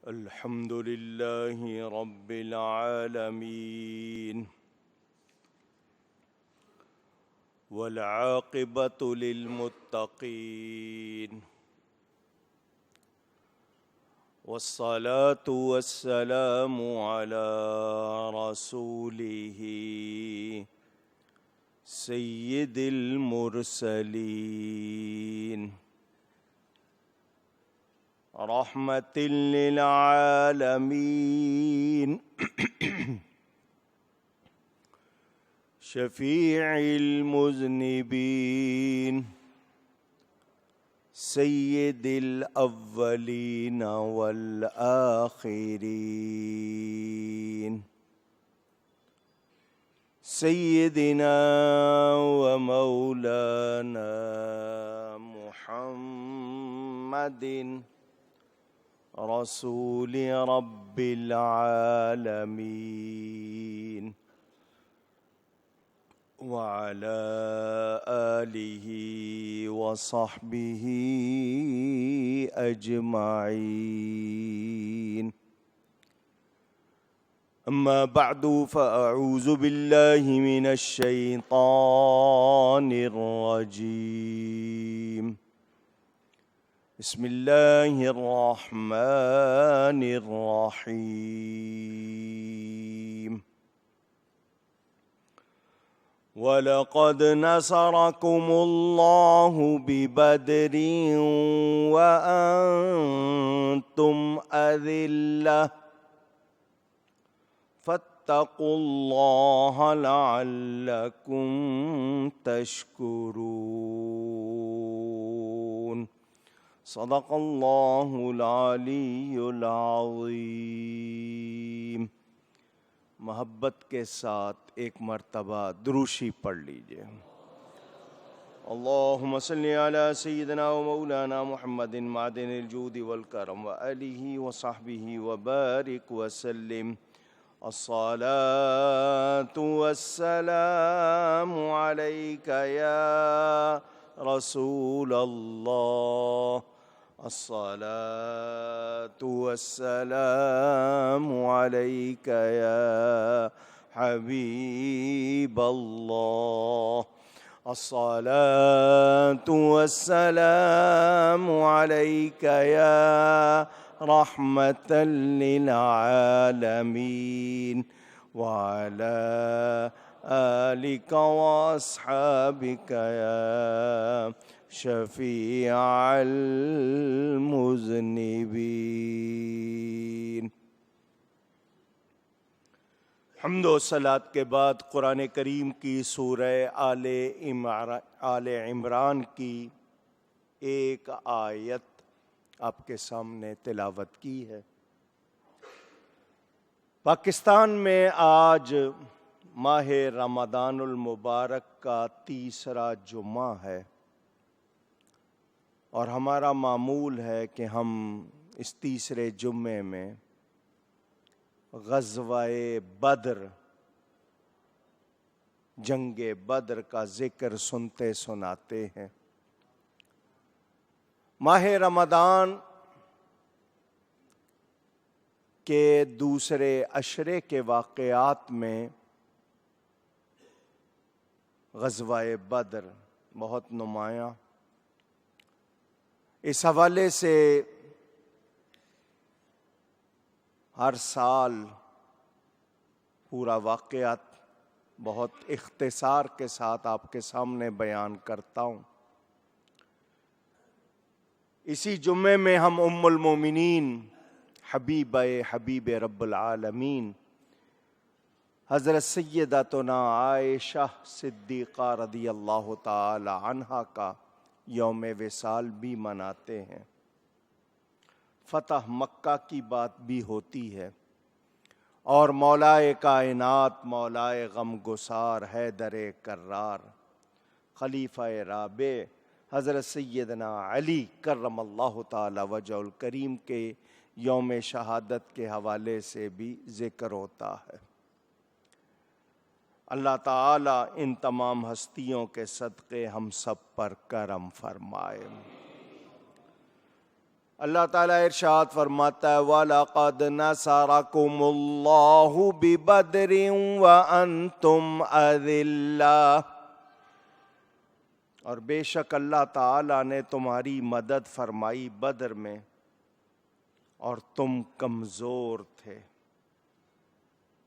الحمد لله رب العالمين والعاقبة للمتقين والصلاة والسلام على رسوله سيد المرسلين رحمة للعالمين شفيع المذنبين سيد الأولين والآخرين سيدنا ومولانا محمد رسول رب العالمين وعلى آله وصحبه أجمعين أما بعد فأعوذ بالله من الشيطان الرجيم بسم الله الرحمن الرحيم ولقد نصركم الله ببدر وأنتم أذلة فاتقوا الله لعلكم تشكرون صدق الله العلی العظیم۔ محبت کے ساتھ ایک مرتبہ دروشی پڑھ لیجئے۔ اللہم صلی علی سیدنا و مولانا محمد معدن الجود والکرم وآلہ وصحبہ وبارک وسلم۔ الصلاة والسلام علیک یا رسول اللہ، الصلاة والسلام عليك يا حبيب الله، الصلاة والسلام عليك يا رحمة للعالمين، وعلى آلك وأصحابك يا شفیع المذنبین۔ حمد و صلات کے بعد قرآن کریم کی سورہ آل عمران کی ایک آیت آپ کے سامنے تلاوت کی ہے۔ پاکستان میں آج ماہ رمضان المبارک کا تیسرا جمعہ ہے، اور ہمارا معمول ہے کہ ہم اس تیسرے جمعے میں غزوہ بدر، جنگ بدر کا ذکر سنتے سناتے ہیں۔ ماہ رمضان کے دوسرے عشرے کے واقعات میں غزوہ بدر بہت نمایاں، اس حوالے سے ہر سال پورا واقعات بہت اختصار کے ساتھ آپ کے سامنے بیان کرتا ہوں۔ اسی جمعے میں ہم ام المومنین حبیب رب العالمین حضرت سیدتنا عائشہ صدیقہ رضی اللہ تعالی عنہا کا یوم وصال بھی مناتے ہیں۔ فتح مکہ کی بات بھی ہوتی ہے، اور مولائے کائنات، مولائے غم گسار، حیدر کرار، خلیفہ رابع حضرت سیدنا علی کرم اللہ تعالی وجہ الکریم کے یوم شہادت کے حوالے سے بھی ذکر ہوتا ہے۔ اللہ تعالیٰ ان تمام ہستیوں کے صدقے ہم سب پر کرم فرمائے۔ اللہ تعالیٰ ارشاد فرماتا ہے وَلَقَدْ نَصَرَكُمُ اللَّهُ بِبَدْرٍ وَأَنْتُمْ أَذِلَّةٌ، اور بے شک اللہ تعالیٰ نے تمہاری مدد فرمائی بدر میں اور تم کمزور تھے،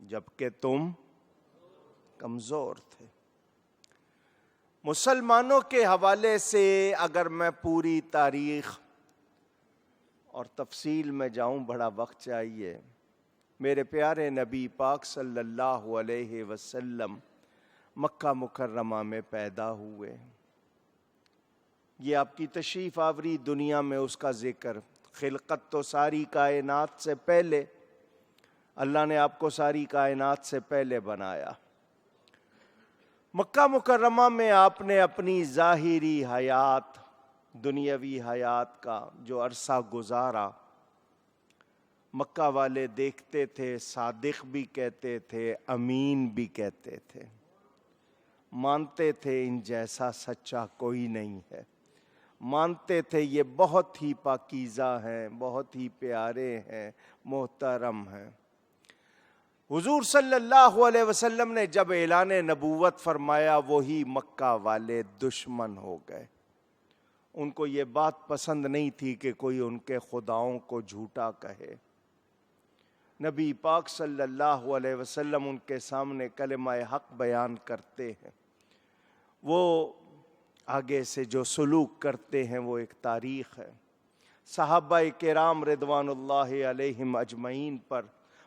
جبکہ تم کمزور تھے۔ مسلمانوں کے حوالے سے اگر میں پوری تاریخ اور تفصیل میں جاؤں بڑا وقت چاہیے۔ میرے پیارے نبی پاک صلی اللہ علیہ وسلم مکہ مکرمہ میں پیدا ہوئے، یہ آپ کی تشریف آوری دنیا میں اس کا ذکر، خلقت تو ساری کائنات سے پہلے، اللہ نے آپ کو ساری کائنات سے پہلے بنایا۔ مکہ مکرمہ میں آپ نے اپنی ظاہری حیات، دنیاوی حیات کا جو عرصہ گزارا، مکہ والے دیکھتے تھے، صادق بھی کہتے تھے، امین بھی کہتے تھے، مانتے تھے ان جیسا سچا کوئی نہیں ہے، مانتے تھے یہ بہت ہی پاکیزہ ہیں، بہت ہی پیارے ہیں، محترم ہیں۔ حضور صلی اللہ علیہ وسلم نے جب اعلان نبوت فرمایا، وہی مکہ والے دشمن ہو گئے۔ ان کو یہ بات پسند نہیں تھی کہ کوئی ان کے خداؤں کو جھوٹا کہے۔ نبی پاک صلی اللہ علیہ وسلم ان کے سامنے کلمہ حق بیان کرتے ہیں، وہ آگے سے جو سلوک کرتے ہیں وہ ایک تاریخ ہے۔ صحابہ کرام رضوان اللہ علیہم اجمعین پر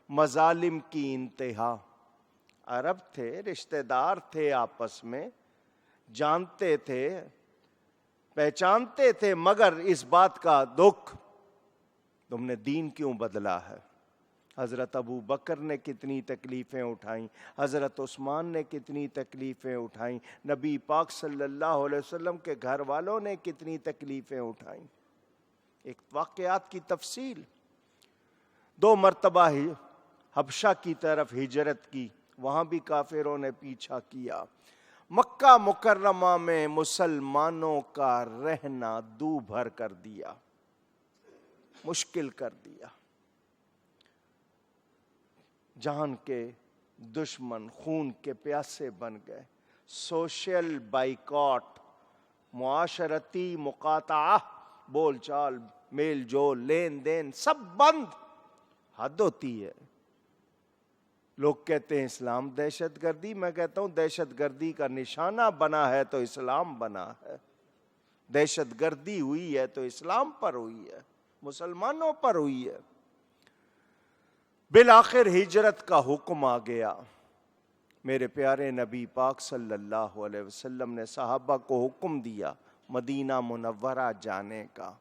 مظالم کی انتہا، عرب تھے، رشتہ دار تھے، آپس میں جانتے تھے، پہچانتے تھے، مگر اس بات کا دکھ تم نے دین کیوں بدلا ہے۔ حضرت ابو بکر نے کتنی تکلیفیں اٹھائیں، حضرت عثمان نے کتنی تکلیفیں اٹھائیں، نبی پاک صلی اللہ علیہ وسلم کے گھر والوں نے کتنی تکلیفیں اٹھائیں۔ ایک واقعات کی تفصیل، 2 مرتبہ حبشہ کی طرف ہجرت کی، وہاں بھی کافروں نے پیچھا کیا۔ مکہ مکرمہ میں مسلمانوں کا رہنا دو بھر کر دیا، مشکل کر دیا۔ جان کے دشمن، خون کے پیاسے بن گئے۔ سوشل بائیکاٹ، معاشرتی مقاطعہ، بول چال، میل جول، لین دین سب بند۔ حد ہوتی ہے۔ لوگ کہتے ہیں اسلام دہشت گردی، میں کہتا ہوں دہشت گردی کا نشانہ بنا ہے تو اسلام بنا ہے۔ دہشت گردی ہوئی ہے تو اسلام پر ہوئی ہے، مسلمانوں پر ہوئی ہے۔ بالآخر ہجرت کا حکم آ گیا۔ میرے پیارے نبی پاک صلی اللہ علیہ وسلم نے صحابہ کو حکم دیا مدینہ منورہ جانے کا۔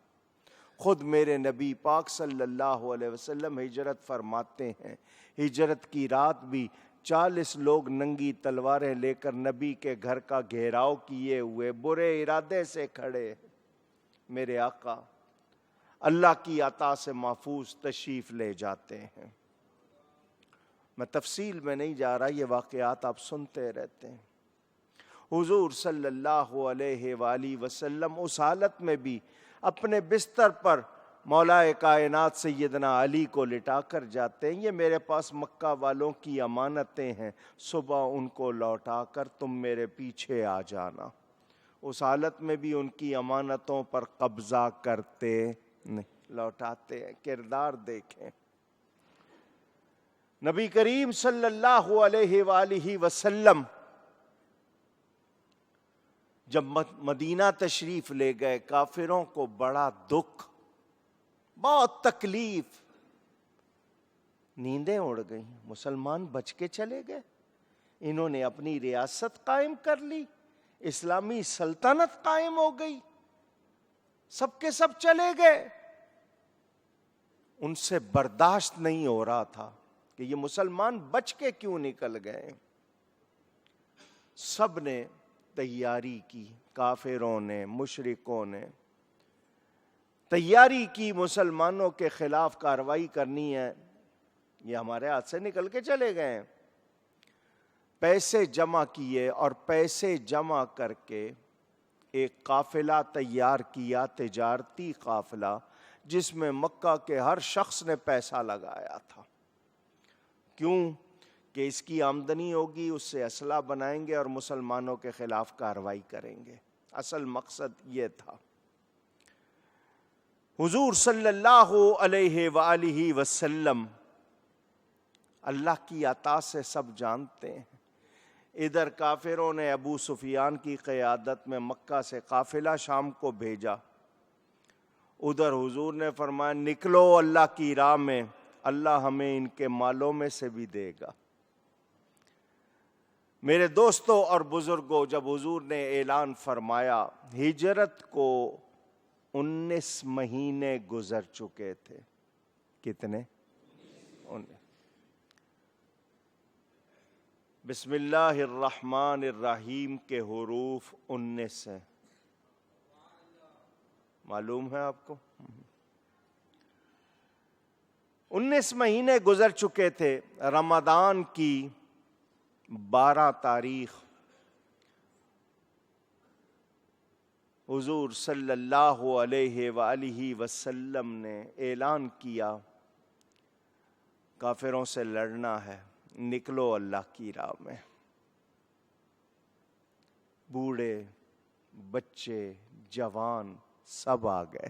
خود میرے نبی پاک صلی اللہ علیہ وسلم ہجرت فرماتے ہیں۔ ہجرت کی رات بھی 40 لوگ ننگی تلواریں لے کر نبی کے گھر کا گھیراؤ کیے ہوئے برے ارادے سے کھڑے۔ میرے آقا اللہ کی عطا سے محفوظ تشریف لے جاتے ہیں۔ میں تفصیل میں نہیں جا رہا، یہ واقعات آپ سنتے رہتے ہیں۔ حضور صلی اللہ علیہ وآلہ وسلم اس حالت میں بھی اپنے بستر پر مولا کائنات سیدنا علی کو لٹا کر جاتے ہیں، یہ میرے پاس مکہ والوں کی امانتیں ہیں، صبح ان کو لوٹا کر تم میرے پیچھے آ جانا۔ اس حالت میں بھی ان کی امانتوں پر قبضہ کرتے نہیں، لوٹاتے ہیں۔ کردار دیکھیں، نبی کریم صلی اللہ علیہ وآلہ وسلم جب مدینہ تشریف لے گئے، کافروں کو بڑا دکھ، بہت تکلیف، نیندیں اڑ گئیں، مسلمان بچ کے چلے گئے۔ انہوں نے اپنی ریاست قائم کر لی، اسلامی سلطنت قائم ہو گئی، سب کے سب چلے گئے۔ ان سے برداشت نہیں ہو رہا تھا کہ یہ مسلمان بچ کے کیوں نکل گئے۔ سب نے تیاری کی، کافروں نے، مشرکوں نے تیاری کی، مسلمانوں کے خلاف کارروائی کرنی ہے، یہ ہمارے ہاتھ سے نکل کے چلے گئے۔ پیسے جمع کیے اور پیسے جمع کر کے ایک قافلہ تیار کیا، تجارتی قافلہ، جس میں مکہ کے ہر شخص نے پیسہ لگایا تھا. کیوں؟ کہ اس کی آمدنی ہوگی، اس سے اسلحہ بنائیں گے اور مسلمانوں کے خلاف کارروائی کریں گے. اصل مقصد یہ تھا. حضور صلی اللہ علیہ وآلہ وسلم اللہ کی عطا سے سب جانتے ہیں. ادھر کافروں نے ابو سفیان کی قیادت میں مکہ سے قافلہ شام کو بھیجا، ادھر حضور نے فرمایا نکلو اللہ کی راہ میں، اللہ ہمیں ان کے مالوں میں سے بھی دے گا. میرے دوستوں اور بزرگوں، جب حضور نے اعلان فرمایا، ہجرت کو 19 مہینے گزر چکے تھے. کتنے؟ 19. بسم اللہ الرحمن الرحیم کے حروف 19 ہیں. معلوم ہے آپ کو؟ 19 مہینے گزر چکے تھے. رمضان کی 12 تاریخ حضور صلی اللہ علیہ وآلہ وسلم نے اعلان کیا کافروں سے لڑنا ہے، نکلو اللہ کی راہ میں. بوڑھے، بچے، جوان سب آ گئے.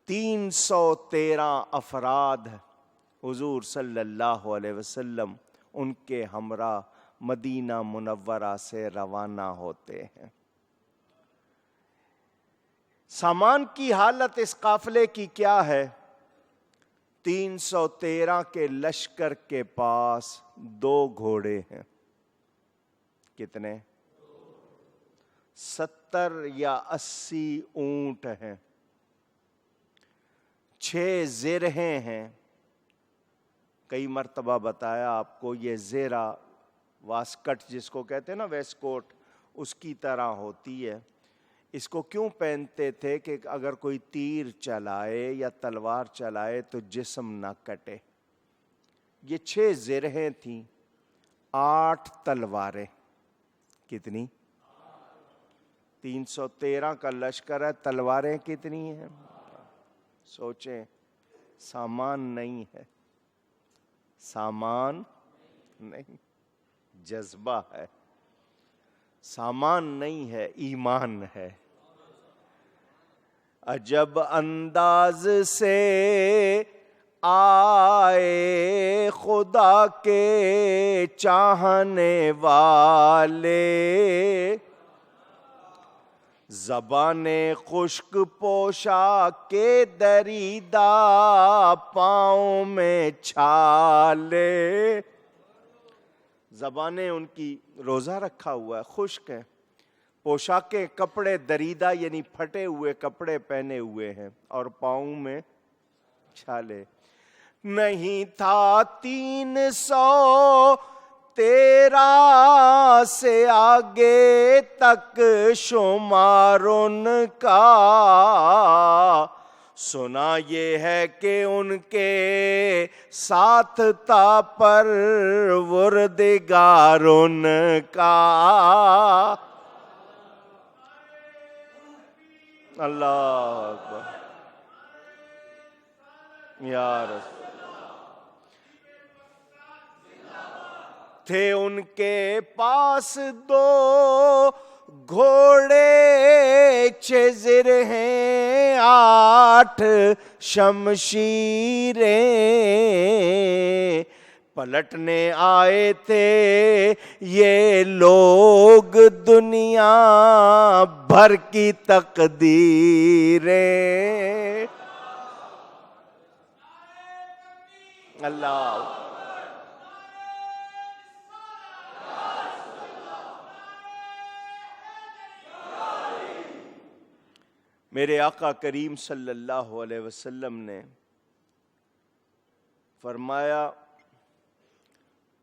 313 افراد حضور صلی اللہ علیہ وسلم ان کے ہمراہ مدینہ منورہ سے روانہ ہوتے ہیں. سامان کی حالت اس قافلے کی کیا ہے؟ 313 کے لشکر کے پاس 2 گھوڑے ہیں. کتنے؟ 70 یا 80 اونٹ ہیں. 6 زرہیں ہیں. کئی مرتبہ بتایا آپ کو، یہ زیرہ واسکٹ جس کو کہتے ہیں نا، ویسٹ کوٹ، اس کی طرح ہوتی ہے. اس کو کیوں پہنتے تھے؟ کہ اگر کوئی تیر چلائے یا تلوار چلائے تو جسم نہ کٹے. یہ 6 زرہیں تھیں، 8 تلواریں. کتنی؟ 313 کا لشکر ہے، تلواریں کتنی ہیں؟ سوچیں. سامان نہیں ہے، سامان نہیں، جذبہ ہے. سامان نہیں ہے، ایمان ہے. عجب انداز سے آئے خدا کے چاہنے والے، زبان خشک پوشا کے دریدہ پاؤں میں چھالے. زبانیں ان کی روزہ رکھا ہوا ہے، خشک ہیں. پوشاکیں، کپڑے دریدہ یعنی پھٹے ہوئے کپڑے پہنے ہوئے ہیں، اور پاؤں میں چھالے. نہیں تھا 313 سے آگے تک شمار ان کا. سنا یہ ہے کہ ان کے ساتھ تھا پروردگار ان کا. اللہ اکبر یا رسول. تھے ان کے پاس 2 گھوڑے، 6 زرہیں، 8 شمشیریں. پلٹنے آئے تھے یہ لوگ دنیا بھر کی تقدیریں. اللہ. میرے آقا کریم صلی اللہ علیہ وسلم نے فرمایا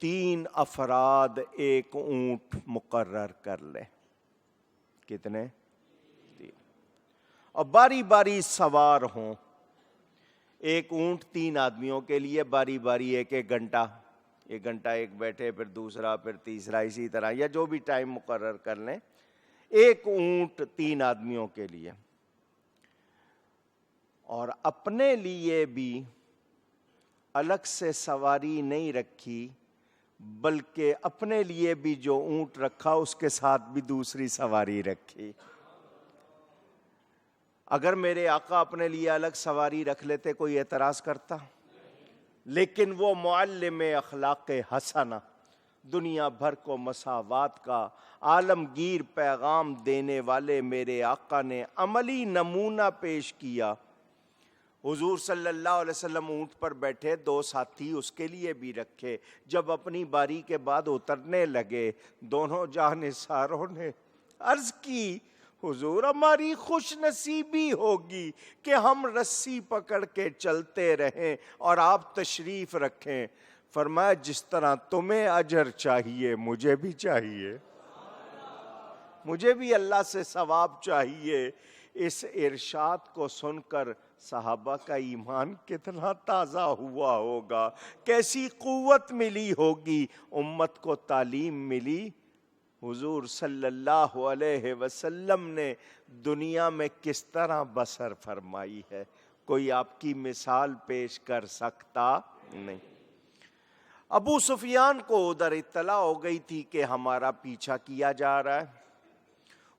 3 افراد 1 اونٹ مقرر کر لیں. کتنے؟ 3. اور باری باری سوار ہوں. 1 اونٹ 3 آدمیوں کے لیے، باری باری 1 گھنٹہ. 1 گھنٹہ ایک بیٹھے، پھر دوسرا، پھر تیسرا، اسی طرح، یا جو بھی ٹائم مقرر کر لیں. 1 اونٹ 3 آدمیوں کے لیے. اور اپنے لیے بھی الگ سے سواری نہیں رکھی، بلکہ اپنے لیے بھی جو اونٹ رکھا اس کے ساتھ بھی دوسری سواری رکھی۔ اگر میرے آقا اپنے لیے الگ سواری رکھ لیتے کوئی اعتراض کرتا؟ لیکن وہ معلم اخلاق حسنہ، دنیا بھر کو مساوات کا عالمگیر پیغام دینے والے میرے آقا نے عملی نمونہ پیش کیا۔ حضور صلی اللہ علیہ وسلم اونٹ پر بیٹھے، دو ساتھی اس کے لیے بھی رکھے۔ جب اپنی باری کے بعد اترنے لگے، دونوں جانثاروں نے عرض کی حضور ہماری خوش نصیبی ہوگی کہ ہم رسی پکڑ کے چلتے رہیں اور آپ تشریف رکھیں۔ فرمایا جس طرح تمہیں اجر چاہیے مجھے بھی چاہیے، مجھے بھی اللہ سے ثواب چاہیے۔ اس ارشاد کو سن کر صحابہ کا ایمان کتنا تازہ ہوا ہوگا، کیسی قوت ملی ہوگی، امت کو تعلیم ملی حضور صلی اللہ علیہ وسلم نے دنیا میں کس طرح بسر فرمائی ہے، کوئی آپ کی مثال پیش کر سکتا نہیں۔ ابو سفیان کو ادھر اطلاع ہو گئی تھی کہ ہمارا پیچھا کیا جا رہا ہے،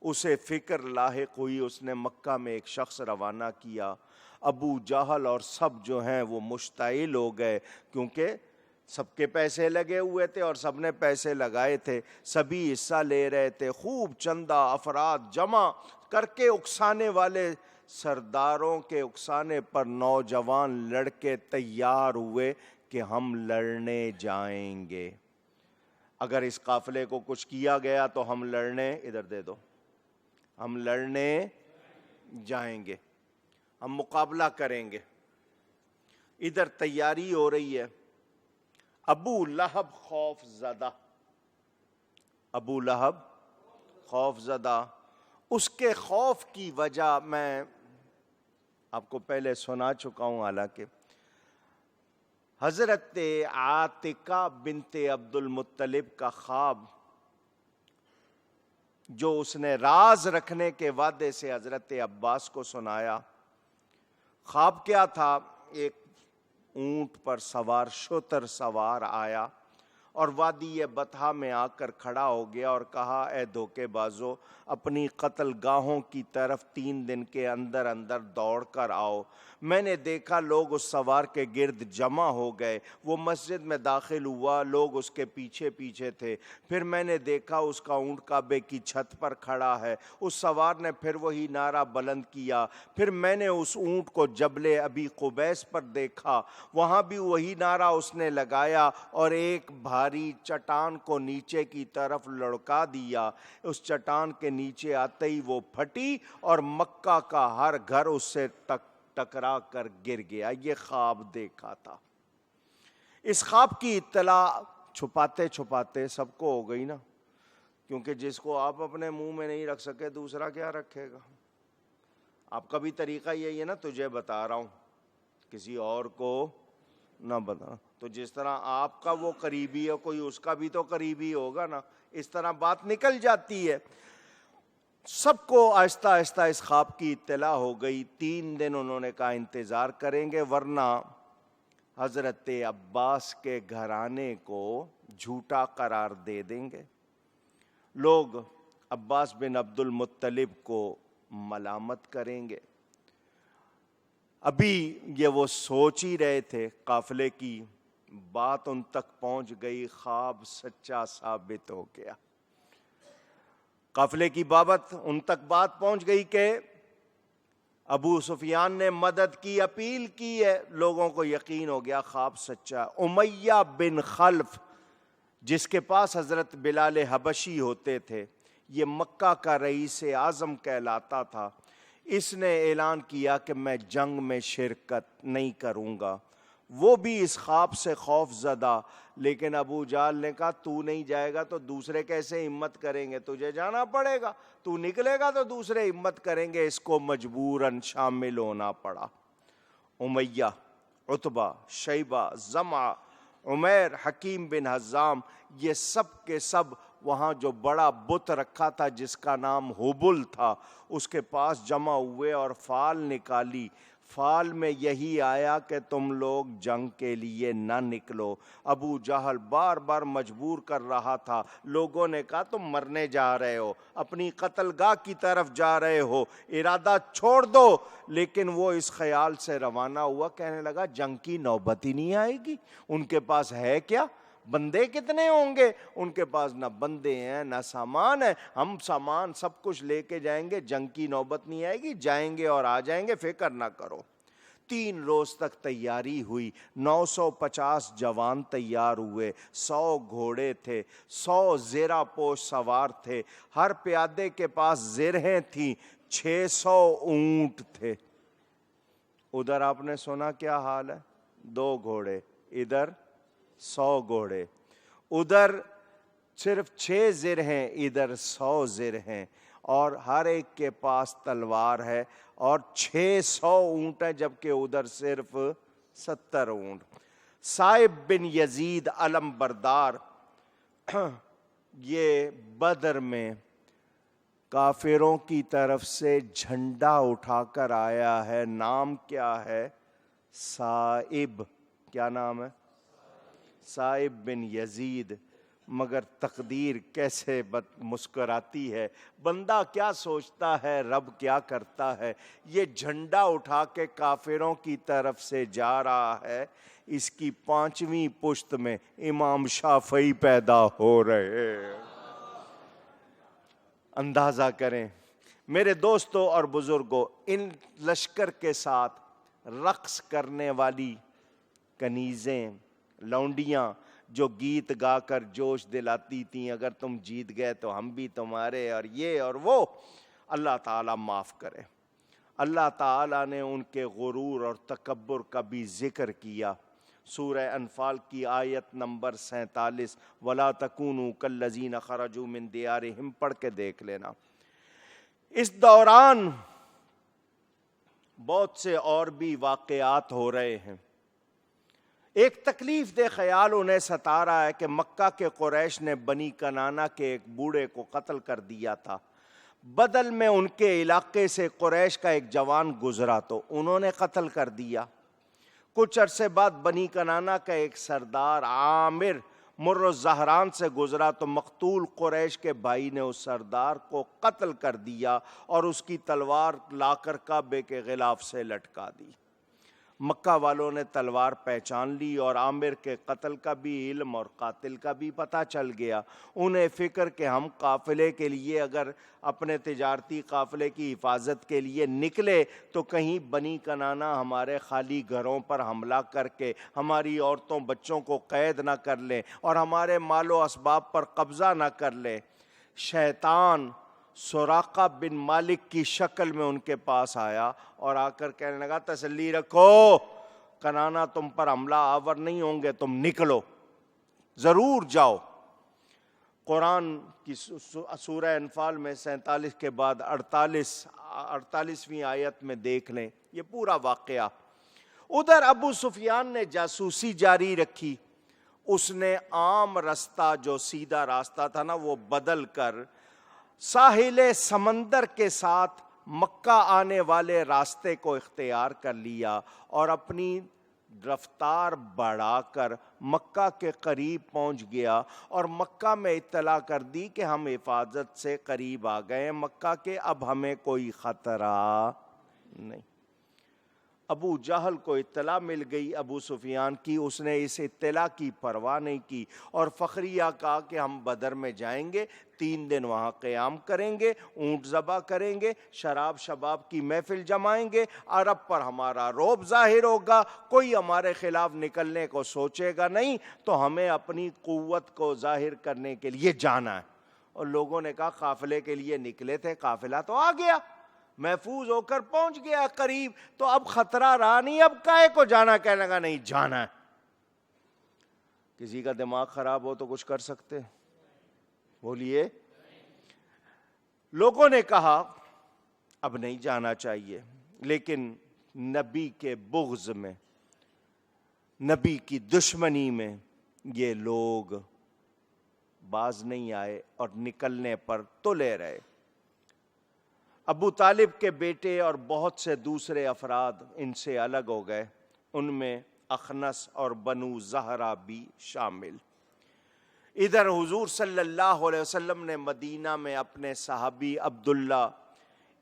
اسے فکر لاحق ہوئی، اس نے مکہ میں ایک شخص روانہ کیا۔ ابو جہل اور سب جو ہیں وہ مشتعل ہو گئے، کیونکہ سب کے پیسے لگے ہوئے تھے اور سب نے پیسے لگائے تھے، سبھی حصہ لے رہے تھے۔ خوب چندہ افراد جمع کر کے اکسانے والے سرداروں کے اکسانے پر نوجوان لڑکے تیار ہوئے کہ ہم لڑنے جائیں گے، اگر اس قافلے کو کچھ کیا گیا تو ہم لڑنے، ادھر دے دو، ہم لڑنے جائیں گے، ہم مقابلہ کریں گے۔ ادھر تیاری ہو رہی ہے۔ ابو لہب خوف زدہ، ابو لہب خوف زدہ، اس کے خوف کی وجہ میں آپ کو پہلے سنا چکا ہوں، حالانکہ حضرت عاتقہ بنت عبد المطلب کا خواب جو اس نے راز رکھنے کے وعدے سے حضرت عباس کو سنایا، خواب کیا تھا؟ ایک اونٹ پر سوار شتر سوار آیا اور وادی بطحا میں آ کر کھڑا ہو گیا اور کہا اے دھوکے بازو، اپنی قتل گاہوں کی طرف 3 دن کے اندر اندر دوڑ کر آؤ۔ میں نے دیکھا لوگ اس سوار کے گرد جمع ہو گئے، وہ مسجد میں داخل ہوا، لوگ اس کے پیچھے پیچھے تھے۔ پھر میں نے دیکھا اس کا اونٹ کعبے کی چھت پر کھڑا ہے۔ اس سوار نے پھر وہی نعرہ بلند کیا۔ پھر میں نے اس اونٹ کو جبل ابی قبیس پر دیکھا، وہاں بھی وہی نعرہ اس نے لگایا اور ایک بھاری چٹان کو نیچے کی طرف لڑکا دیا۔ اس چٹان کے نیچے آتے ہی وہ پھٹی اور مکہ کا ہر گھر اس سے ٹکرا کر گر گیا۔ یہ خواب دیکھا تھا۔ اس خواب کی اطلاع چھپاتے چھپاتے سب کو ہو گئی نا، کیونکہ جس کو آپ اپنے منہ میں نہیں رکھ سکے دوسرا کیا رکھے گا۔ آپ کا بھی طریقہ یہی ہے نا، تجھے بتا رہا ہوں کسی اور کو نہ بتا۔ تو جس طرح آپ کا وہ قریبی ہے، کوئی اس کا بھی تو قریبی ہوگا نا، اس طرح بات نکل جاتی ہے۔ سب کو آہستہ آہستہ اس خواب کی اطلاع ہو گئی۔ 3 دن انہوں نے کہا انتظار کریں گے، ورنہ حضرت عباس کے گھرانے کو جھوٹا قرار دے دیں گے۔ لوگ عباس بن عبد المطلب کو ملامت کریں گے۔ ابھی یہ وہ سوچ ہی رہے تھے، قافلے کی بات ان تک پہنچ گئی، خواب سچا ثابت ہو گیا۔ قافلے کی بابت ان تک بات پہنچ گئی کہ ابو سفیان نے مدد کی اپیل کی ہے، لوگوں کو یقین ہو گیا خواب سچا ہے۔ امیہ بن خلف جس کے پاس حضرت بلال حبشی ہوتے تھے، یہ مکہ کا رئیس اعظم کہلاتا تھا، اس نے اعلان کیا کہ میں جنگ میں شرکت نہیں کروں گا۔ وہ بھی اس خواب سے خوف زدہ، لیکن ابو جہل نے کہا تو نہیں جائے گا تو دوسرے کیسے ہمت کریں گے، تجھے جانا پڑے گا، تو نکلے گا تو دوسرے ہمت کریں گے۔ اس کو مجبوراً شامل ہونا پڑا۔ امیہ، عتبہ، شیبہ، زمعہ، عمیر، حکیم بن حزام، یہ سب کے سب وہاں جو بڑا بت رکھا تھا جس کا نام حبل تھا، اس کے پاس جمع ہوئے اور فال نکالی۔ فال میں یہی آیا کہ تم لوگ جنگ کے لیے نہ نکلو۔ ابو جہل بار بار مجبور کر رہا تھا، لوگوں نے کہا تم مرنے جا رہے ہو، اپنی قتل گاہ کی طرف جا رہے ہو، ارادہ چھوڑ دو، لیکن وہ اس خیال سے روانہ ہوا، کہنے لگا جنگ کی نوبت ہی نہیں آئے گی، ان کے پاس ہے کیا، بندے کتنے ہوں گے، ان کے پاس نہ بندے ہیں نہ سامان ہے، ہم سامان سب کچھ لے کے جائیں گے، جنگ کی نوبت نہیں آئے گی، جائیں گے اور آ جائیں گے، فکر نہ کرو۔ 3 روز تک تیاری ہوئی، 950 جوان تیار ہوئے، 100 گھوڑے تھے، 100 زیرہ پوش سوار تھے، ہر پیادے کے پاس زرہیں تھیں، 600 اونٹ تھے۔ ادھر آپ نے سنا کیا حال ہے، 2 گھوڑے، ادھر 100 گھوڑے، ادھر صرف 6 زرہیں، ادھر 100 زرہیں، اور ہر ایک کے پاس تلوار ہے، اور 600 اونٹ ہے، جبکہ ادھر صرف 70 اونٹ۔ صائب بن یزید علم بردار یہ بدر میں کافروں کی طرف سے جھنڈا اٹھا کر آیا ہے، نام کیا ہے، صائب، کیا نام ہے، صائب بن یزید۔ مگر تقدیر کیسے مسکراتی ہے، بندہ کیا سوچتا ہے، رب کیا کرتا ہے، یہ جھنڈا اٹھا کے کافروں کی طرف سے جا رہا ہے، اس کی 5ویں پشت میں امام شافعی پیدا ہو رہے ہیں۔ اندازہ کریں میرے دوستوں اور بزرگوں، ان لشکر کے ساتھ رقص کرنے والی کنیزیں، لونڈیاں جو گیت گا کر جوش دلاتی تھیں، اگر تم جیت گئے تو ہم بھی تمہارے، اور یہ اور وہ، اللہ تعالیٰ معاف کرے۔ اللہ تعالیٰ نے ان کے غرور اور تکبر کا بھی ذکر کیا۔ سورہ انفال کی آیت نمبر 47، وَلَا تَكُونُوا كَالَّذِينَ خَرَجُوا مِن دِيَارِهِمْ، پڑھ کے دیکھ لینا۔ اس دوران بہت سے اور بھی واقعات ہو رہے ہیں۔ ایک تکلیف دہ خیال انہیں ستا رہا ہے کہ مکہ کے قریش نے بنی کنانہ کے ایک بوڑھے کو قتل کر دیا تھا، بدل میں ان کے علاقے سے قریش کا ایک جوان گزرا تو انہوں نے قتل کر دیا۔ کچھ عرصے بعد بنی کنانہ کا ایک سردار عامر مر الزہران سے گزرا تو مقتول قریش کے بھائی نے اس سردار کو قتل کر دیا اور اس کی تلوار لا کر کعبے کے غلاف سے لٹکا دی۔ مکہ والوں نے تلوار پہچان لی اور عامر کے قتل کا بھی علم اور قاتل کا بھی پتہ چل گیا۔ انہیں فکر کہ ہم قافلے کے لیے، اگر اپنے تجارتی قافلے کی حفاظت کے لیے نکلے تو کہیں بنی کنانہ ہمارے خالی گھروں پر حملہ کر کے ہماری عورتوں بچوں کو قید نہ کر لیں اور ہمارے مال و اسباب پر قبضہ نہ کر لیں۔ شیطان سراقہ بن مالک کی شکل میں ان کے پاس آیا اور آ کر کہنے لگا تسلی رکھو، کنانہ تم پر حملہ آور نہیں ہوں گے، تم نکلو، ضرور جاؤ۔ قرآن کی سورہ انفال میں 47 کے بعد 48ویں آیت میں دیکھ لیں یہ پورا واقعہ۔ ادھر ابو سفیان نے جاسوسی جاری رکھی، اس نے عام رستہ جو سیدھا راستہ تھا نا وہ بدل کر ساحل سمندر کے ساتھ مکہ آنے والے راستے کو اختیار کر لیا اور اپنی رفتار بڑھا کر مکہ کے قریب پہنچ گیا اور مکہ میں اطلاع کر دی کہ ہم حفاظت سے قریب آ گئے مکہ کے، اب ہمیں کوئی خطرہ نہیں۔ ابو جہل کو اطلاع مل گئی ابو سفیان کی، اس نے اس اطلاع کی پرواہ نہیں کی اور فخریہ کہا کہ ہم بدر میں جائیں گے، 3 دن وہاں قیام کریں گے، اونٹ ذبح کریں گے، شراب شباب کی محفل جمائیں گے، عرب پر ہمارا رعب ظاہر ہوگا، کوئی ہمارے خلاف نکلنے کو سوچے گا نہیں، تو ہمیں اپنی قوت کو ظاہر کرنے کے لیے جانا ہے۔ اور لوگوں نے کہا قافلے کے لیے نکلے تھے، قافلہ تو آ گیا، محفوظ ہو کر پہنچ گیا قریب، تو اب خطرہ رہا نہیں، اب کائے کو جانا، کہنے لگا نہیں جانا ہے۔ کسی کا دماغ خراب ہو تو کچھ کر سکتے، بولیے۔ لوگوں نے کہا اب نہیں جانا چاہیے، لیکن نبی کے بغض میں، نبی کی دشمنی میں یہ لوگ باز نہیں آئے اور نکلنے پر تلے رہے۔ ابو طالب کے بیٹے اور بہت سے دوسرے افراد ان سے الگ ہو گئے، ان میں اخنس اور بنو زہرہ بھی شامل۔ ادھر حضور صلی اللہ علیہ وسلم نے مدینہ میں اپنے صحابی عبداللہ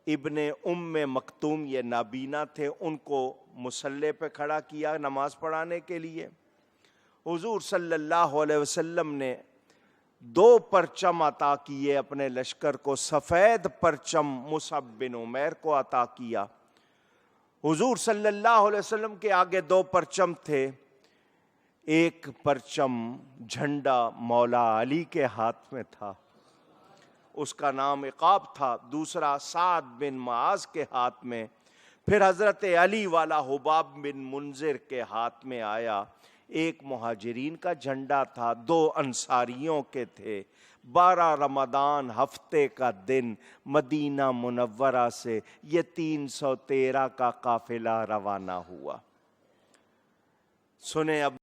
ابن ام مکتوم، یہ نابینا تھے، ان کو مصلی پہ کھڑا کیا نماز پڑھانے کے لیے۔ حضور صلی اللہ علیہ وسلم نے 2 پرچم عطا کیے اپنے لشکر کو، سفید پرچم مصعب بن عمیر کو عطا کیا۔ حضور صلی اللہ علیہ وسلم کے آگے 2 پرچم تھے، ایک پرچم جھنڈا مولا علی کے ہاتھ میں تھا، اس کا نام عقاب تھا، دوسرا سعد بن معاذ کے ہاتھ میں، پھر حضرت علی والا حباب بن منذر کے ہاتھ میں آیا، ایک مہاجرین کا جھنڈا تھا، 2 انصاریوں کے تھے۔ 12 رمضان ہفتے کا دن مدینہ منورہ سے یہ 313 کا قافلہ روانہ ہوا۔ سنیں اب